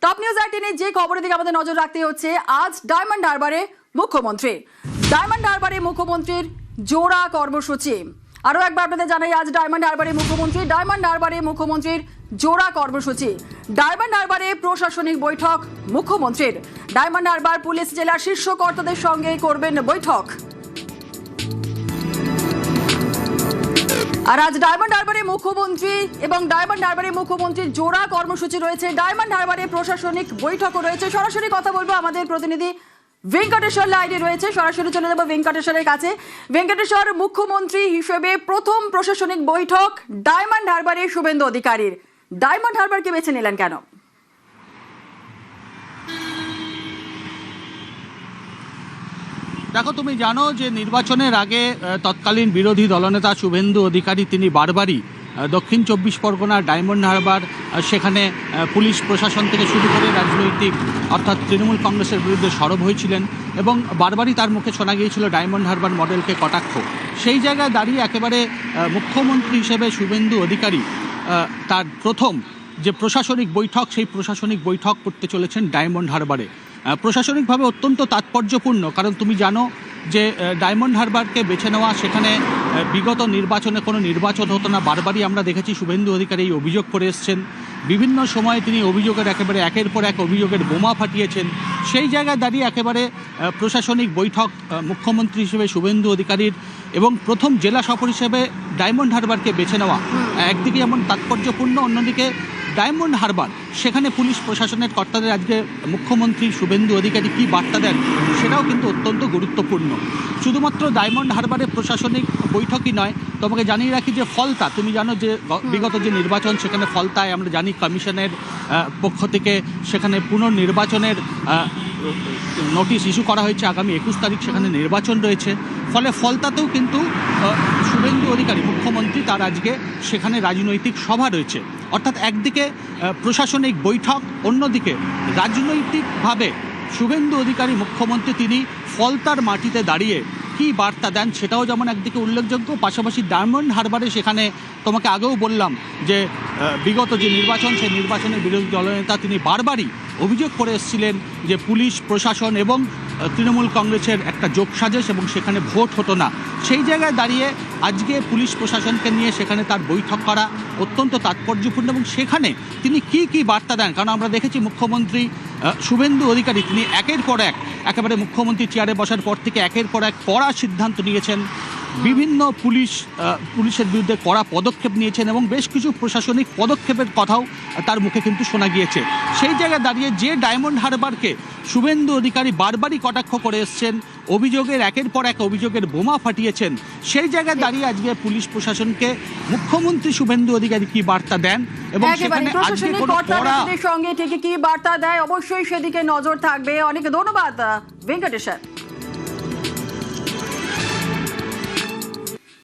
Top news 18 যে খবরের দিকে আমাদের নজর রাখতে হচ্ছে আজ ডায়মন্ড হারবারে মুখ্যমন্ত্রীর জোড়া কর্মসূচি। আরো একবার আপনাদের জানাই আজ ডায়মন্ড হারবারে মুখ্যমন্ত্রীর জোড়া কর্মসূচি। ডায়মন্ড হারবারে প্রশাসনিক বৈঠক মুখ্যমন্ত্রীর। ডায়মন্ড হারবার পুলিশ জেলার শীর্ষ কর্তাদের সঙ্গে করবেন বৈঠক। আর আজ ডায়মন্ড হারবারে মুখ্যমন্ত্রীর জোড়া কর্মসূচি রয়েছে। ডায়মন্ড হারবারে প্রশাসনিক বৈঠকও রয়েছে। সরাসরি কথা বলবো, আমাদের প্রতিনিধি ভেঙ্কটেশ্বর লাইনে রয়েছে, সরাসরি চলে যাবো ভেঙ্কটেশ্বরের কাছে। ভেঙ্কটেশ্বর, মুখ্যমন্ত্রী হিসেবে প্রথম প্রশাসনিক বৈঠক ডায়মন্ড হারবারে শুভেন্দু অধিকারীর। ডায়মন্ড হারবারকে বেছে নিলেন কেন? দেখো, তুমি জানো যে নির্বাচনের আগে তৎকালীন বিরোধী দলনেতা শুভেন্দু অধিকারী তিনি বারবারই দক্ষিণ 24 পরগনার ডায়মন্ড হারবার সেখানে পুলিশ প্রশাসন থেকে শুরু করে রাজনৈতিক অর্থাৎ তৃণমূল কংগ্রেসের বিরুদ্ধে সরব হয়েছিলেন এবং বারবারই তার মুখে শোনা গিয়েছিল ডায়মন্ড হারবার মডেলকে কটাক্ষ। সেই জায়গায় দাঁড়িয়ে একেবারে মুখ্যমন্ত্রী হিসেবে শুভেন্দু অধিকারী তার প্রথম যে প্রশাসনিক বৈঠক, সেই প্রশাসনিক বৈঠক করতে চলেছেন ডায়মন্ড হারবারে। প্রশাসনিকভাবে অত্যন্ত তাৎপর্যপূর্ণ, কারণ তুমি জানো যে ডায়মন্ড হারবারকে বেছে নেওয়া, সেখানে বিগত নির্বাচনে কোনো নির্বাচন হতো না। বারবারই আমরা দেখেছি শুভেন্দু অধিকারী এই অভিযোগ করে এসছেন। বিভিন্ন সময়ে তিনি অভিযোগের একেবারে একের পর এক অভিযোগের বোমা ফাটিয়েছেন। সেই জায়গায় দাঁড়িয়ে একেবারে প্রশাসনিক বৈঠক মুখ্যমন্ত্রী হিসেবে শুভেন্দু অধিকারীর এবং প্রথম জেলা সফর হিসেবে ডায়মন্ড হারবারকে বেছে নেওয়া একদিকে যেমন তাৎপর্যপূর্ণ, অন্যদিকে ডায়মন্ড হারবার সেখানে পুলিশ প্রশাসনের কর্তাদের আজকে মুখ্যমন্ত্রী শুভেন্দু অধিকারী কী বার্তা দেন সেটাও কিন্তু অত্যন্ত গুরুত্বপূর্ণ। শুধুমাত্র ডায়মন্ড হারবারের প্রশাসনিক বৈঠকই নয়, তোমাকে জানিয়ে রাখি যে ফলতা, তুমি জানো যে বিগত যে নির্বাচন সেখানে ফলতায় আমরা জানি কমিশনের পক্ষ থেকে সেখানে পুনর্নির্বাচনের নোটিশ ইস্যু করা হয়েছে। আগামী 21 তারিখ সেখানে নির্বাচন রয়েছে। ফলে ফলতাতেও কিন্তু শুভেন্দু অধিকারী মুখ্যমন্ত্রী তার আজকে সেখানে রাজনৈতিক সভা রয়েছে। অর্থাৎ একদিকে প্রশাসনিক বৈঠক, অন্যদিকে রাজনৈতিকভাবে শুভেন্দু অধিকারী মুখ্যমন্ত্রী তিনি ফলতার মাটিতে দাঁড়িয়ে কী বার্তা দেন সেটাও যেমন একদিকে উল্লেখযোগ্য। পাশাপাশি ডায়মন্ড হারবারে সেখানে তোমাকে আগেও বললাম যে বিগত যে নির্বাচন, সেই নির্বাচনের বিরোধী দলনেতা তিনি বারবারই অভিযোগ করে এসেছিলেন যে পুলিশ প্রশাসন এবং তৃণমূল কংগ্রেসের একটা যোগসাজশ এবং সেখানে ভোট হতো না। সেই জায়গায় দাঁড়িয়ে আজকে পুলিশ প্রশাসনকে নিয়ে সেখানে তার বৈঠক করা অত্যন্ত তাৎপর্যপূর্ণ এবং সেখানে তিনি কি বার্তা দেন। কারণ আমরা দেখেছি মুখ্যমন্ত্রী শুভেন্দু অধিকারী তিনি একের পর এক একেবারে মুখ্যমন্ত্রী চেয়ারে বসার পর থেকে একের পর এক কড়া সিদ্ধান্ত নিয়েছেন, বিভিন্ন পুলিশের বিরুদ্ধে কড়া পদক্ষেপ নিয়েছেন এবং বেশ কিছু প্রশাসনিক পদক্ষেপের কথাও তার মুখে কিন্তু শোনা গিয়েছে। সেই জায়গায় দাঁড়িয়ে যে ডায়মন্ড হারবারকে শুভেন্দু অধিকারী বারবারই কটাক্ষ করে এসছেন, অভিযোগের একের পর এক অভিযোগের বোমা ফাটিয়েছেন, সেই জায়গায় দাঁড়িয়ে আজকে পুলিশ প্রশাসনকে মুখ্যমন্ত্রী শুভেন্দু অধিকারী কি বার্তা দেন এবং সেখানে আজকে কোনো সঙ্গে ঠিক কি বার্তা দেয় অবশ্যই সেদিকে নজর থাকবে। অনেক ধন্যবাদ ভেঙ্কটেশ্বর।